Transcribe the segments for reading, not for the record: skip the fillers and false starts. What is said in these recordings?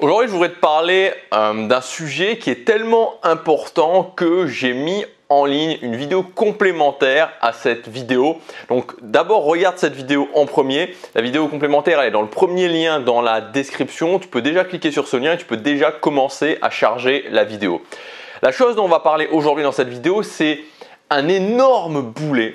Aujourd'hui, je voudrais te parler d'un sujet qui est tellement important que j'ai mis en ligne une vidéo complémentaire à cette vidéo. Donc d'abord, regarde cette vidéo en premier. La vidéo complémentaire, elle est dans le premier lien dans la description. Tu peux déjà cliquer sur ce lien et tu peux déjà commencer à charger la vidéo. La chose dont on va parler aujourd'hui dans cette vidéo, c'est un énorme boulet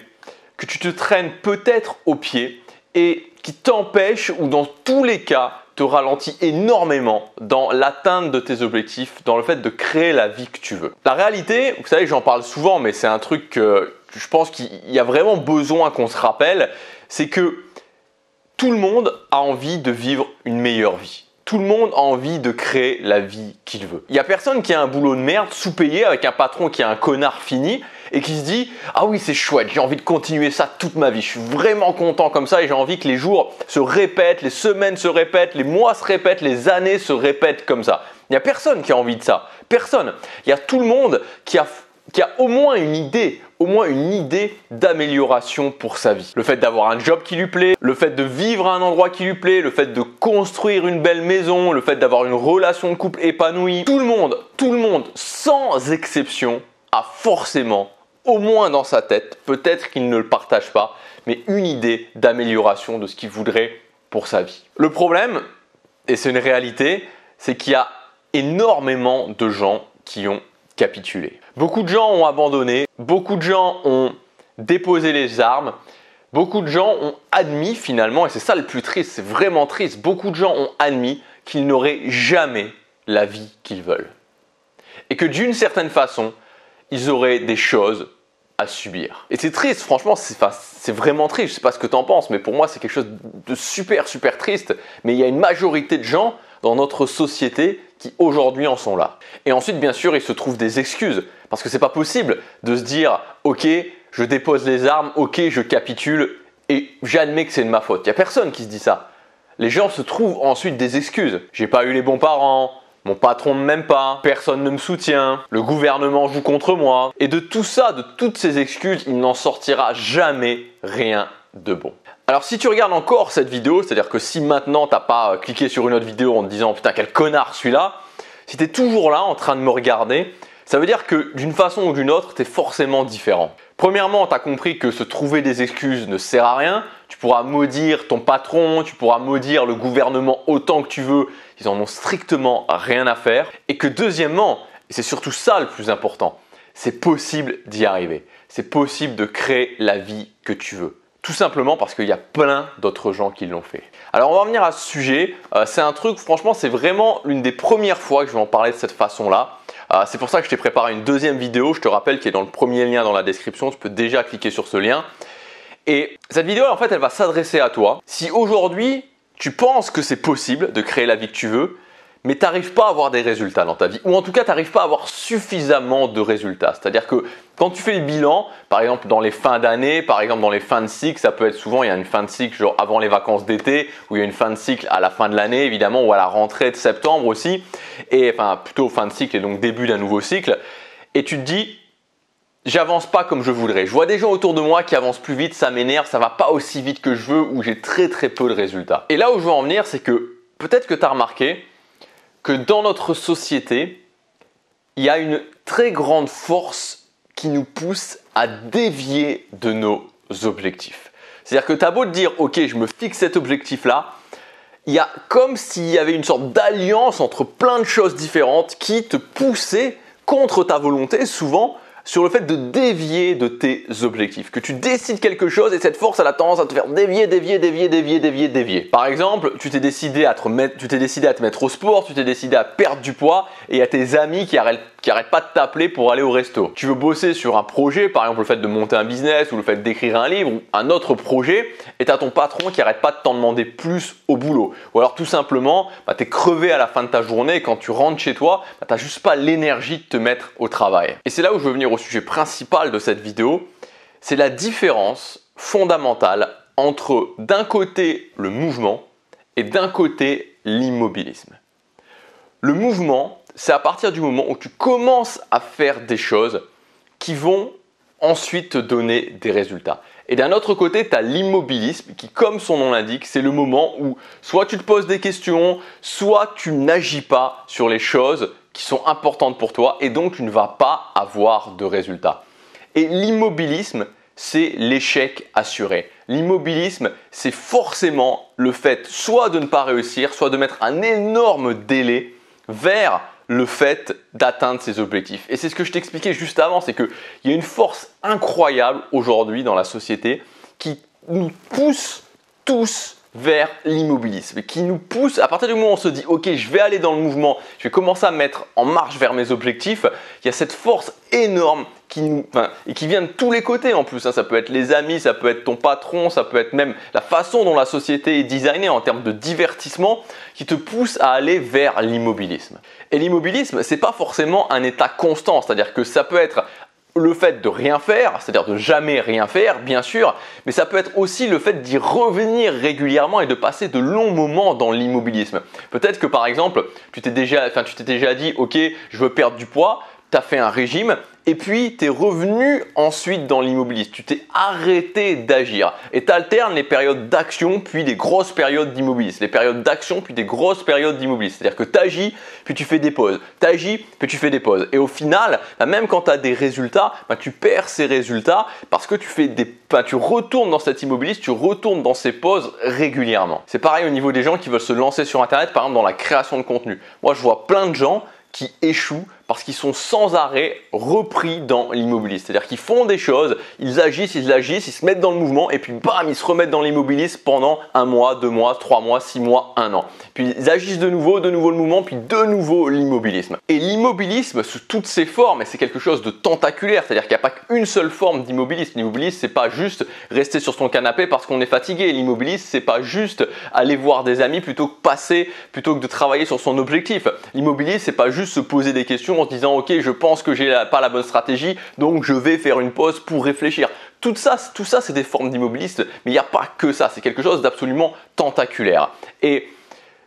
que tu te traînes peut-être au pied et qui t'empêche ou dans tous les cas te ralentit énormément dans l'atteinte de tes objectifs, dans le fait de créer la vie que tu veux. La réalité, vous savez, j'en parle souvent, mais c'est un truc que je pense qu'il y a vraiment besoin qu'on se rappelle, c'est que tout le monde a envie de vivre une meilleure vie. Tout le monde a envie de créer la vie qu'il veut. Il n'y a personne qui a un boulot de merde sous-payé avec un patron qui est un connard fini et qui se dit « Ah oui, c'est chouette, j'ai envie de continuer ça toute ma vie. Je suis vraiment content comme ça et j'ai envie que les jours se répètent, les semaines se répètent, les mois se répètent, les années se répètent comme ça. » Il n'y a personne qui a envie de ça. Personne. Il y a tout le monde qui a au moins une idée d'amélioration pour sa vie. Le fait d'avoir un job qui lui plaît, le fait de vivre à un endroit qui lui plaît, le fait de construire une belle maison, le fait d'avoir une relation de couple épanouie. Tout le monde, sans exception, a forcément, au moins dans sa tête, peut-être qu'il ne le partage pas, mais une idée d'amélioration de ce qu'il voudrait pour sa vie. Le problème, et c'est une réalité, c'est qu'il y a énormément de gens qui ont capitulé. Beaucoup de gens ont abandonné, beaucoup de gens ont déposé les armes, beaucoup de gens ont admis finalement, et c'est ça le plus triste, c'est vraiment triste, beaucoup de gens ont admis qu'ils n'auraient jamais la vie qu'ils veulent. Et que d'une certaine façon, ils auraient des choses à subir. Et c'est triste, franchement, c'est vraiment triste, je ne sais pas ce que tu en penses, mais pour moi c'est quelque chose de super triste, mais il y a une majorité de gens dans notre société qui aujourd'hui en sont là. Et ensuite, bien sûr, il se trouve des excuses. Parce que c'est pas possible de se dire « Ok, je dépose les armes, ok, je capitule et j'admets que c'est de ma faute. » Il n'y a personne qui se dit ça. Les gens se trouvent ensuite des excuses. J'ai pas eu les bons parents, mon patron ne m'aime pas, personne ne me soutient, le gouvernement joue contre moi. Et de tout ça, de toutes ces excuses, il n'en sortira jamais rien de bon. Alors si tu regardes encore cette vidéo, c'est-à-dire que si maintenant tu n'as pas cliqué sur une autre vidéo en te disant « Putain, quel connard celui-là », si tu es toujours là en train de me regarder, ça veut dire que d'une façon ou d'une autre, tu es forcément différent. Premièrement, tu as compris que se trouver des excuses ne sert à rien. Tu pourras maudire ton patron, tu pourras maudire le gouvernement autant que tu veux. Ils en ont strictement rien à faire. Et que deuxièmement, et c'est surtout ça le plus important, c'est possible d'y arriver. C'est possible de créer la vie que tu veux. Tout simplement parce qu'il y a plein d'autres gens qui l'ont fait. Alors on va revenir à ce sujet. C'est un truc, franchement, c'est vraiment l'une des premières fois que je vais en parler de cette façon-là. C'est pour ça que je t'ai préparé une deuxième vidéo, je te rappelle, qui est dans le premier lien dans la description. Tu peux déjà cliquer sur ce lien. Et cette vidéo, en fait, elle va s'adresser à toi. Si aujourd'hui, tu penses que c'est possible de créer la vie que tu veux, mais tu n'arrives pas à avoir des résultats dans ta vie, ou en tout cas tu n'arrives pas à avoir suffisamment de résultats. C'est-à-dire que quand tu fais le bilan, par exemple dans les fins d'année, par exemple dans les fins de cycle, ça peut être souvent, il y a une fin de cycle genre avant les vacances d'été, ou il y a une fin de cycle à la fin de l'année évidemment, ou à la rentrée de septembre aussi, et enfin plutôt fin de cycle et donc début d'un nouveau cycle, et tu te dis, j'avance pas comme je voudrais. Je vois des gens autour de moi qui avancent plus vite, ça m'énerve, ça va pas aussi vite que je veux, ou j'ai très peu de résultats. Et là où je veux en venir, c'est que peut-être que tu as remarqué que dans notre société, il y a une très grande force qui nous pousse à dévier de nos objectifs. C'est-à-dire que tu as beau te dire « Ok, je me fixe cet objectif-là », il y a comme s'il y avait une sorte d'alliance entre plein de choses différentes qui te poussaient contre ta volonté souvent sur le fait de dévier de tes objectifs. Que tu décides quelque chose et cette force elle a tendance à te faire dévier. Par exemple, tu t'es décidé à te mettre au sport, tu t'es décidé à perdre du poids et il y a tes amis qui arrêtent pas de t'appeler pour aller au resto. Tu veux bosser sur un projet, par exemple le fait de monter un business ou le fait d'écrire un livre ou un autre projet et tu as ton patron qui arrête pas de t'en demander plus au boulot. Ou alors tout simplement, tu es crevé à la fin de ta journée et quand tu rentres chez toi, tu n'as juste pas l'énergie de te mettre au travail. Et c'est là où je veux venir au sujet principal de cette vidéo, c'est la différence fondamentale entre d'un côté le mouvement et d'un côté l'immobilisme. Le mouvement, c'est à partir du moment où tu commences à faire des choses qui vont ensuite te donner des résultats. Et d'un autre côté, tu as l'immobilisme qui, comme son nom l'indique, c'est le moment où soit tu te poses des questions, soit tu n'agis pas sur les choses qui sont importantes pour toi et donc tu ne vas pas avoir de résultats. Et l'immobilisme, c'est l'échec assuré. L'immobilisme, c'est forcément le fait soit de ne pas réussir, soit de mettre un énorme délai vers le fait d'atteindre ses objectifs. Et c'est ce que je t'expliquais juste avant, c'est qu'il y a une force incroyable aujourd'hui dans la société qui nous pousse tous vers l'immobilisme, qui nous pousse, à partir du moment où on se dit « Ok, je vais aller dans le mouvement, je vais commencer à me mettre en marche vers mes objectifs », il y a cette force énorme et qui vient de tous les côtés en plus. Ça peut être les amis, ça peut être ton patron, ça peut être même la façon dont la société est designée en termes de divertissement qui te pousse à aller vers l'immobilisme. Et l'immobilisme, ce n'est pas forcément un état constant, c'est-à-dire que ça peut être le fait de rien faire, c'est-à-dire de jamais rien faire, bien sûr, mais ça peut être aussi le fait d'y revenir régulièrement et de passer de longs moments dans l'immobilisme. Peut-être que par exemple, tu t'es déjà dit « Ok, je veux perdre du poids », tu as fait un régime et puis tu es revenu ensuite dans l'immobilisme. Tu t'es arrêté d'agir et tu alternes les périodes d'action puis des grosses périodes d'immobilisme. Les périodes d'action puis des grosses périodes d'immobilisme. C'est-à-dire que tu agis puis tu fais des pauses. Tu agis puis tu fais des pauses. Et au final, même quand tu as des résultats, tu perds ces résultats parce que tu retournes dans cet immobilisme, tu retournes dans ces pauses régulièrement. C'est pareil au niveau des gens qui veulent se lancer sur Internet, par exemple dans la création de contenu. Moi, je vois plein de gens qui échouent parce qu'ils sont sans arrêt repris dans l'immobilisme. C'est-à-dire qu'ils font des choses, ils agissent, ils se mettent dans le mouvement et puis bam, ils se remettent dans l'immobilisme pendant 1 mois, 2 mois, 3 mois, 6 mois, 1 an. Puis ils agissent de nouveau le mouvement, puis de nouveau l'immobilisme. Et l'immobilisme sous toutes ses formes, c'est quelque chose de tentaculaire, c'est-à-dire qu'il n'y a pas qu'une seule forme d'immobilisme. L'immobilisme, c'est pas juste rester sur son canapé parce qu'on est fatigué. L'immobilisme, c'est pas juste aller voir des amis plutôt que de travailler sur son objectif. L'immobilisme, c'est pas juste se poser des questions en se disant ok, je pense que j'ai pas la bonne stratégie, donc je vais faire une pause pour réfléchir. Tout ça c'est des formes d'immobilisme, mais il n'y a pas que ça, c'est quelque chose d'absolument tentaculaire. Et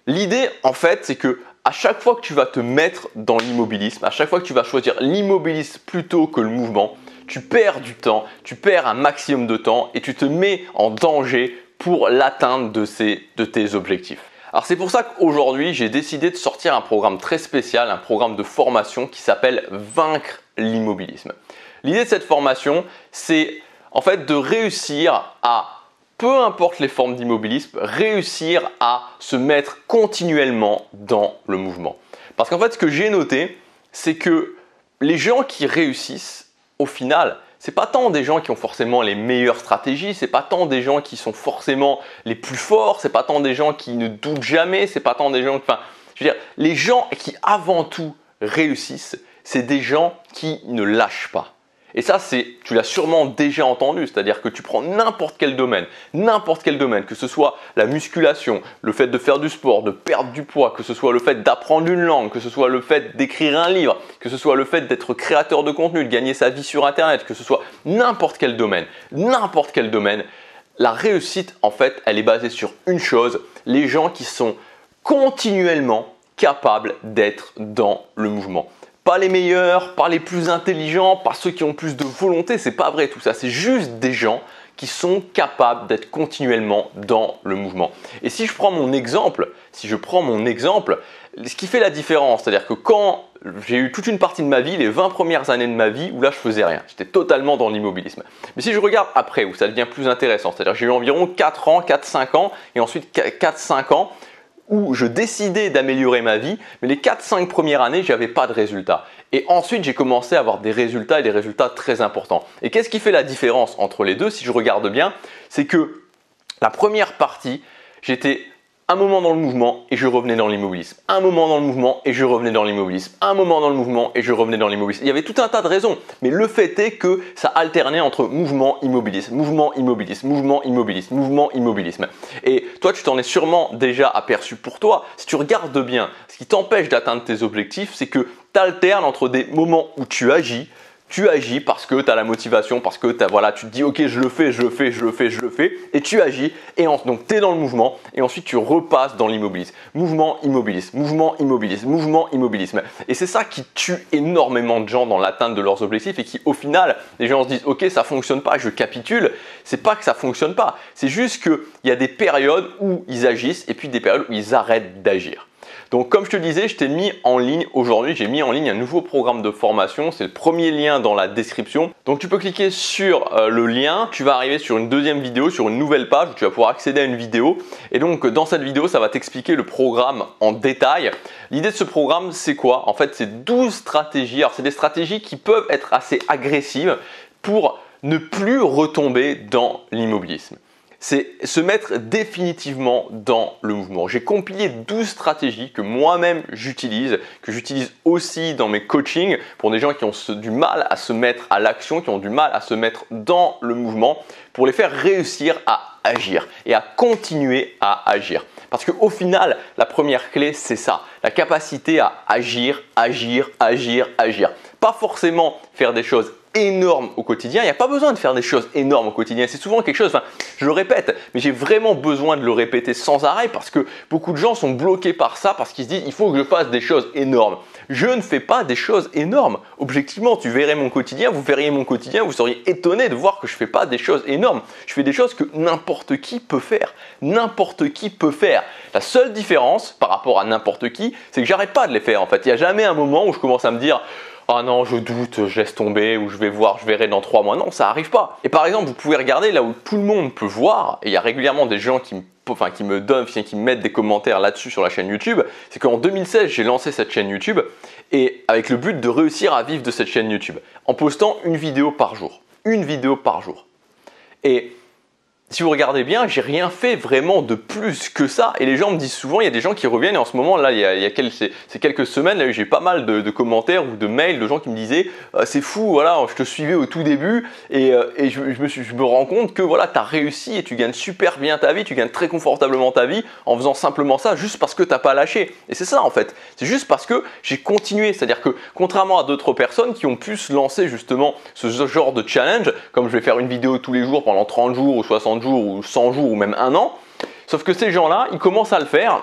l'idée en fait, c'est que à chaque fois que tu vas te mettre dans l'immobilisme, à chaque fois que tu vas choisir l'immobilisme plutôt que le mouvement, tu perds du temps, tu perds un maximum de temps et tu te mets en danger pour l'atteinte de tes objectifs. Alors c'est pour ça qu'aujourd'hui, j'ai décidé de sortir un programme très spécial, un programme de formation qui s'appelle Vaincre l'immobilisme. L'idée de cette formation, c'est en fait de réussir à, peu importe les formes d'immobilisme, réussir à se mettre continuellement dans le mouvement. Parce qu'en fait, ce que j'ai noté, c'est que les gens qui réussissent, au final, c'est pas tant des gens qui ont forcément les meilleures stratégies, c'est pas tant des gens qui sont forcément les plus forts, c'est pas tant des gens qui ne doutent jamais, c'est pas tant des gens, les gens qui avant tout réussissent, c'est des gens qui ne lâchent pas. Et ça, tu l'as sûrement déjà entendu, c'est-à-dire que tu prends n'importe quel domaine, que ce soit la musculation, le fait de faire du sport, de perdre du poids, que ce soit le fait d'apprendre une langue, que ce soit le fait d'écrire un livre, que ce soit le fait d'être créateur de contenu, de gagner sa vie sur Internet, que ce soit n'importe quel domaine, la réussite, en fait, elle est basée sur une chose, les gens qui sont continuellement capables d'être dans le mouvement. Pas les meilleurs, pas les plus intelligents, pas ceux qui ont plus de volonté, c'est pas vrai tout ça. C'est juste des gens qui sont capables d'être continuellement dans le mouvement. Et si je prends mon exemple, ce qui fait la différence, c'est-à-dire que quand j'ai eu toute une partie de ma vie, les 20 premières années de ma vie, où là je faisais rien, j'étais totalement dans l'immobilisme. Mais si je regarde après, où ça devient plus intéressant, c'est-à-dire que j'ai eu environ 4-5 ans, et ensuite 4-5 ans, où je décidais d'améliorer ma vie, mais les 4-5 premières années, je n'avais pas de résultats. Et ensuite, j'ai commencé à avoir des résultats et des résultats très importants. Et qu'est-ce qui fait la différence entre les deux, si je regarde bien, c'est que la première partie, j'étais un moment dans le mouvement et je revenais dans l'immobilisme. Un moment dans le mouvement et je revenais dans l'immobilisme. Un moment dans le mouvement et je revenais dans l'immobilisme. Il y avait tout un tas de raisons, mais le fait est que ça alternait entre mouvement, immobilisme, mouvement, immobilisme, mouvement, immobilisme, mouvement, immobilisme. Et toi, tu t'en es sûrement déjà aperçu pour toi. Si tu regardes bien, ce qui t'empêche d'atteindre tes objectifs, c'est que tu alternes entre des moments où tu agis, Tu agis parce que tu as la motivation, parce que voilà, tu te dis ok je le fais, et tu agis donc tu es dans le mouvement et ensuite tu repasses dans l'immobilisme. Mouvement, immobilisme, mouvement, immobilisme, mouvement, immobilisme. Et c'est ça qui tue énormément de gens dans l'atteinte de leurs objectifs et qui au final, les gens se disent ok ça fonctionne pas, je capitule. C'est pas que ça fonctionne pas, c'est juste qu'il y a des périodes où ils agissent et puis des périodes où ils arrêtent d'agir. Donc comme je te le disais, je t'ai mis en ligne aujourd'hui, j'ai mis en ligne un nouveau programme de formation, c'est le premier lien dans la description. Donc tu peux cliquer sur le lien, tu vas arriver sur une deuxième vidéo, sur une nouvelle page où tu vas pouvoir accéder à une vidéo. Et donc dans cette vidéo, ça va t'expliquer le programme en détail. L'idée de ce programme, c'est quoi? En fait, c'est 12 stratégies. Alors c'est des stratégies qui peuvent être assez agressives pour ne plus retomber dans l'immobilisme. C'est se mettre définitivement dans le mouvement. J'ai compilé 12 stratégies que moi-même j'utilise, que j'utilise aussi dans mes coachings pour des gens qui ont du mal à se mettre à l'action, qui ont du mal à se mettre dans le mouvement, pour les faire réussir à agir et à continuer à agir. Parce qu'au final, la première clé, c'est ça, la capacité à agir, agir, agir, agir. Pas forcément faire des choses énormes au quotidien. Il n'y a pas besoin de faire des choses énormes au quotidien. C'est souvent quelque chose, je le répète, mais j'ai vraiment besoin de le répéter sans arrêt parce que beaucoup de gens sont bloqués par ça parce qu'ils se disent il faut que je fasse des choses énormes. Je ne fais pas des choses énormes. Objectivement, tu verrais mon quotidien, vous verriez mon quotidien, vous seriez étonné de voir que je ne fais pas des choses énormes. Je fais des choses que n'importe qui peut faire. N'importe qui peut faire. La seule différence par rapport à n'importe qui, c'est que j'arrête pas de les faire en fait. Il n'y a jamais un moment où je commence à me dire ah non, je doute, je laisse tomber, ou je vais voir, je verrai dans 3 mois. Non, ça n'arrive pas. Et par exemple, vous pouvez regarder là où tout le monde peut voir, et il y a régulièrement des gens qui me mettent des commentaires là-dessus sur la chaîne YouTube, c'est qu'en 2016, j'ai lancé cette chaîne YouTube, et avec le but de réussir à vivre de cette chaîne YouTube, en postant une vidéo par jour. Une vidéo par jour. Et si vous regardez bien, j'ai rien fait vraiment de plus que ça. Et les gens me disent souvent, il y a des gens qui reviennent et en ce moment, là, ces quelques semaines, là, j'ai pas mal de commentaires ou de mails de gens qui me disaient c'est fou, voilà, je te suivais au tout début et je me rends compte que voilà, tu as réussi et tu gagnes super bien ta vie, tu gagnes très confortablement ta vie en faisant simplement ça juste parce que tu n'as pas lâché. Et c'est ça en fait, c'est juste parce que j'ai continué. C'est-à-dire que contrairement à d'autres personnes qui ont pu se lancer justement ce genre de challenge, comme je vais faire une vidéo tous les jours pendant 30 jours ou 60 jours ou 100 jours ou même 1 an, sauf que ces gens-là, ils commencent à le faire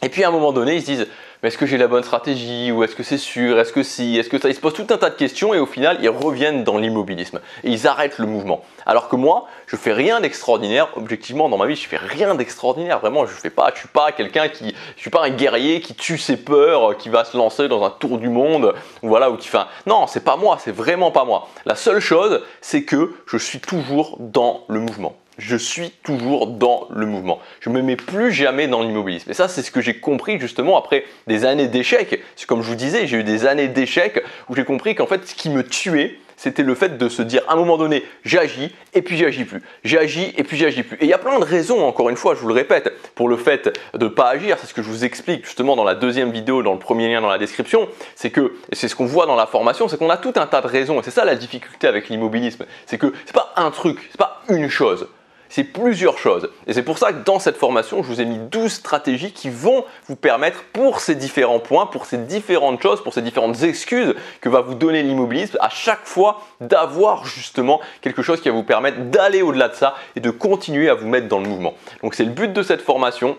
et puis à un moment donné, ils se disent mais est-ce que j'ai la bonne stratégie ou est-ce que c'est sûr, est-ce que si, est-ce que ça, ils se posent tout un tas de questions et au final, ils reviennent dans l'immobilisme et ils arrêtent le mouvement. Alors que moi, je fais rien d'extraordinaire, objectivement dans ma vie, je fais rien d'extraordinaire, vraiment, je suis pas je suis pas un guerrier qui tue ses peurs, qui va se lancer dans un tour du monde, voilà, ou qui fait non, c'est pas moi, c'est vraiment pas moi. La seule chose, c'est que je suis toujours dans le mouvement. Je suis toujours dans le mouvement. Je ne me mets plus jamais dans l'immobilisme. Et ça, c'est ce que j'ai compris justement après des années d'échecs. Comme je vous disais, j'ai eu des années d'échecs où j'ai compris qu'en fait, ce qui me tuait, c'était le fait de se dire à un moment donné, j'agis et puis j'agis plus. J'agis et puis j'agis plus. Et il y a plein de raisons, encore une fois, je vous le répète, pour le fait de ne pas agir. C'est ce que je vous explique justement dans la deuxième vidéo, dans le premier lien dans la description. C'est que, et c'est ce qu'on voit dans la formation, c'est qu'on a tout un tas de raisons. Et c'est ça la difficulté avec l'immobilisme. C'est que c'est pas un truc, c'est pas une chose. C'est plusieurs choses. Et c'est pour ça que dans cette formation, je vous ai mis 12 stratégies qui vont vous permettre pour ces différents points, pour ces différentes choses, pour ces différentes excuses que va vous donner l'immobilisme, à chaque fois d'avoir justement quelque chose qui va vous permettre d'aller au-delà de ça et de continuer à vous mettre dans le mouvement. Donc c'est le but de cette formation.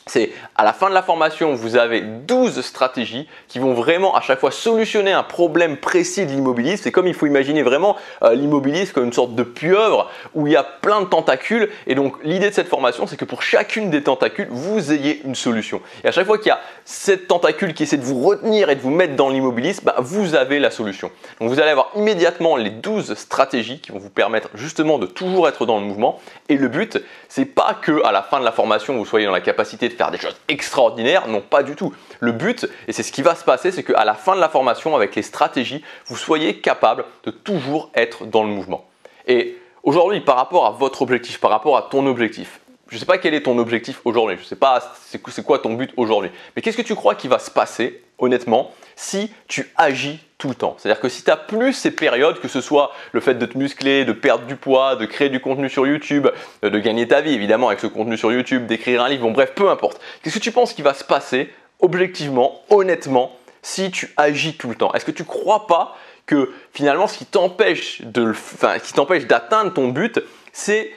C'est à la fin de la formation, vous avez 12 stratégies qui vont vraiment à chaque fois solutionner un problème précis de l'immobilisme. C'est comme il faut imaginer vraiment l'immobilisme comme une sorte de pieuvre où il y a plein de tentacules. Et donc l'idée de cette formation, c'est que pour chacune des tentacules, vous ayez une solution. Et à chaque fois qu'il y a cette tentacule qui essaie de vous retenir et de vous mettre dans l'immobilisme, vous avez la solution. Donc vous allez avoir immédiatement les 12 stratégies qui vont vous permettre justement de toujours être dans le mouvement. Et le but, c'est pas que à la fin de la formation, vous soyez dans la capacité de faire des choses extraordinaires, non pas du tout. Le but, et c'est ce qui va se passer, c'est qu'à la fin de la formation, avec les stratégies, vous soyez capable de toujours être dans le mouvement. Et aujourd'hui, par rapport à votre objectif, par rapport à ton objectif, je ne sais pas quel est ton objectif aujourd'hui, je ne sais pas c'est quoi ton but aujourd'hui, mais qu'est-ce que tu crois qui va se passer, honnêtement, si tu agis tout le temps? C'est-à-dire que si tu n'as plus ces périodes, que ce soit le fait de te muscler, de perdre du poids, de créer du contenu sur YouTube, de gagner ta vie évidemment avec ce contenu sur YouTube, d'écrire un livre, bon bref, peu importe. Qu'est-ce que tu penses qui va se passer objectivement, honnêtement, si tu agis tout le temps? Est-ce que tu ne crois pas que finalement ce qui t'empêche d'atteindre ton but, c'est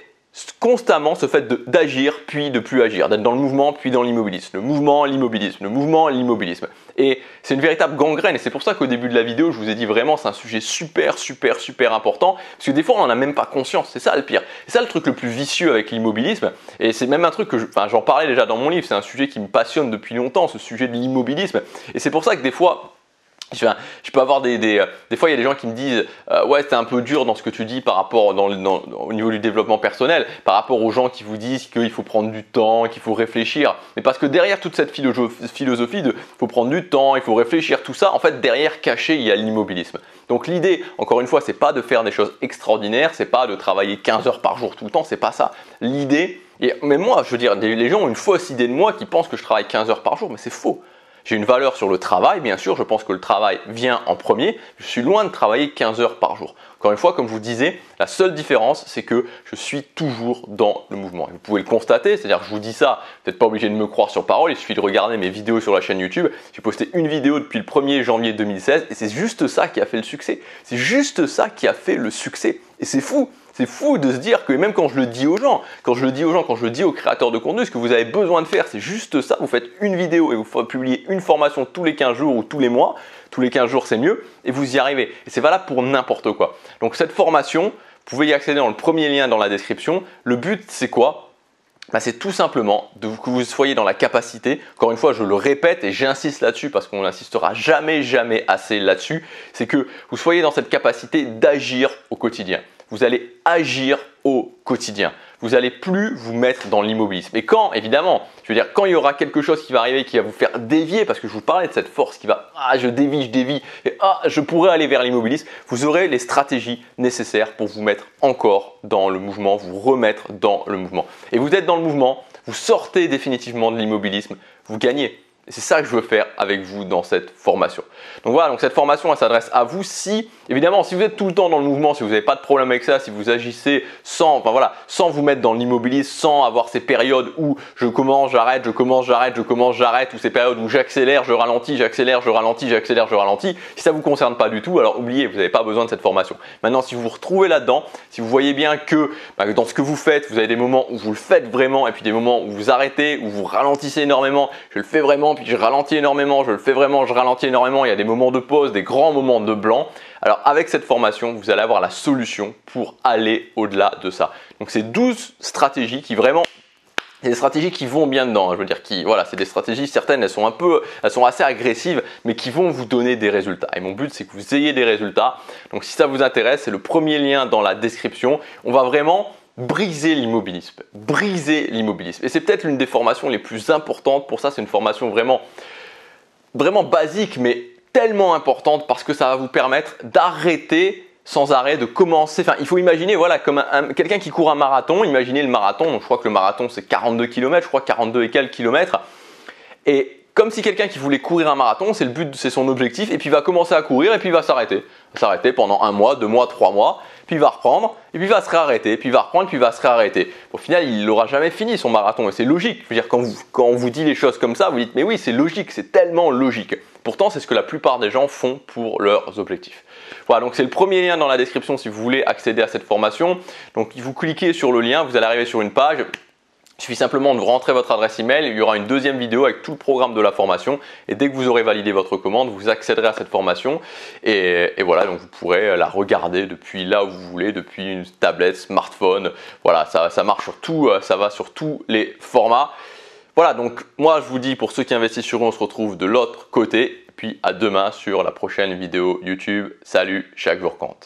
constamment ce fait d'agir puis de plus agir, d'être dans le mouvement puis dans l'immobilisme, le mouvement, l'immobilisme, le mouvement, l'immobilisme. Et c'est une véritable gangrène et c'est pour ça qu'au début de la vidéo, je vous ai dit vraiment c'est un sujet super important parce que des fois on n'en a même pas conscience, c'est ça le pire. C'est ça le truc le plus vicieux avec l'immobilisme et c'est même un truc que j'en parlais déjà dans mon livre, c'est un sujet qui me passionne depuis longtemps, ce sujet de l'immobilisme et c'est pour ça que des fois je peux avoir des fois il y a des gens qui me disent ouais c'est un peu dur dans ce que tu dis par rapport au niveau du développement personnel, par rapport aux gens qui vous disent qu'il faut prendre du temps, qu'il faut réfléchir. Mais parce que derrière toute cette philosophie de faut prendre du temps, il faut réfléchir, tout ça, en fait derrière caché il y a l'immobilisme. Donc l'idée, encore une fois, c'est pas de faire des choses extraordinaires, c'est pas de travailler 15 heures par jour tout le temps, c'est pas ça. L'idée, mais moi je veux dire, les gens ont une fausse idée de moi qui pensent que je travaille 15 heures par jour, mais c'est faux. J'ai une valeur sur le travail, bien sûr, je pense que le travail vient en premier. Je suis loin de travailler 15 heures par jour. Encore une fois, comme je vous disais, la seule différence, c'est que je suis toujours dans le mouvement. Et vous pouvez le constater, c'est-à-dire que je vous dis ça, vous n'êtes pas obligé de me croire sur parole, il suffit de regarder mes vidéos sur la chaîne YouTube. J'ai posté une vidéo depuis le 1er janvier 2016 et c'est juste ça qui a fait le succès. C'est juste ça qui a fait le succès. Et c'est fou. C'est fou de se dire que même quand je le dis aux gens, quand je le dis aux créateurs de contenu, ce que vous avez besoin de faire, c'est juste ça. Vous faites une vidéo et vous publiez une formation tous les 15 jours ou tous les mois. Tous les 15 jours, c'est mieux et vous y arrivez. Et c'est valable pour n'importe quoi. Donc cette formation, vous pouvez y accéder dans le premier lien dans la description. Le but, c'est quoi ? C'est tout simplement que vous soyez dans la capacité, encore une fois je le répète et j'insiste là-dessus parce qu'on n'insistera jamais assez là-dessus, c'est que vous soyez dans cette capacité d'agir au quotidien. Vous allez agir au quotidien. Vous n'allez plus vous mettre dans l'immobilisme. Et quand, évidemment, je veux dire, quand il y aura quelque chose qui va arriver qui va vous faire dévier, parce que je vous parlais de cette force qui va, je dévie, et je pourrais aller vers l'immobilisme, vous aurez les stratégies nécessaires pour vous mettre encore dans le mouvement, vous remettre dans le mouvement. Et vous êtes dans le mouvement, vous sortez définitivement de l'immobilisme, vous gagnez. Et c'est ça que je veux faire avec vous dans cette formation. Donc voilà, donc cette formation, elle s'adresse à vous évidemment, si vous êtes tout le temps dans le mouvement, si vous n'avez pas de problème avec ça, si vous agissez sans vous mettre dans l'immobilisme, sans avoir ces périodes où je commence, j'arrête, ou ces périodes où j'accélère, je ralentis, si ça ne vous concerne pas du tout, alors oubliez, vous n'avez pas besoin de cette formation. Maintenant, si vous vous retrouvez là-dedans, si vous voyez bien que dans ce que vous faites, vous avez des moments où vous le faites vraiment et puis des moments où vous arrêtez, où vous ralentissez énormément, je le fais vraiment, puis je ralentis énormément, je le fais vraiment, je ralentis énormément, il y a des moments de pause, des grands moments de blanc. Alors avec cette formation, vous allez avoir la solution pour aller au-delà de ça. Donc c'est 12 stratégies qui vraiment, c'est des stratégies qui vont bien dedans. Je veux dire, c'est des stratégies, certaines elles sont assez agressives, mais qui vont vous donner des résultats. Et mon but c'est que vous ayez des résultats. Donc si ça vous intéresse, c'est le premier lien dans la description. On va vraiment briser l'immobilisme. Et c'est peut-être l'une des formations les plus importantes. Pour ça, c'est une formation vraiment basique, mais tellement importante parce que ça va vous permettre d'arrêter sans arrêt, de commencer. Enfin, il faut imaginer, comme quelqu'un qui court un marathon. Imaginez le marathon. Donc, je crois que le marathon, c'est 42 km, 42 et quelques kilomètres. Et comme si quelqu'un qui voulait courir un marathon, c'est le but, c'est son objectif, et puis il va commencer à courir et puis il va s'arrêter. Il va s'arrêter pendant 1 mois, 2 mois, 3 mois, puis il va reprendre, et puis il va se réarrêter, puis il va reprendre, puis il va se réarrêter. Au final, il n'aura jamais fini son marathon, et c'est logique. Je veux dire, quand on vous dit les choses comme ça, vous dites, mais oui, c'est logique, c'est tellement logique. Pourtant, c'est ce que la plupart des gens font pour leurs objectifs. Voilà, donc c'est le premier lien dans la description si vous voulez accéder à cette formation. Donc, vous cliquez sur le lien, vous allez arriver sur une page. Il suffit simplement de rentrer votre adresse email, il y aura une deuxième vidéo avec tout le programme de la formation et dès que vous aurez validé votre commande, vous accéderez à cette formation et voilà, donc vous pourrez la regarder depuis là où vous voulez, depuis une tablette, smartphone, voilà, ça marche sur tout, ça va sur tous les formats. Voilà, donc moi je vous dis pour ceux qui investissent sur eux, on se retrouve de l'autre côté, puis à demain sur la prochaine vidéo YouTube. Salut, chaque jour compte.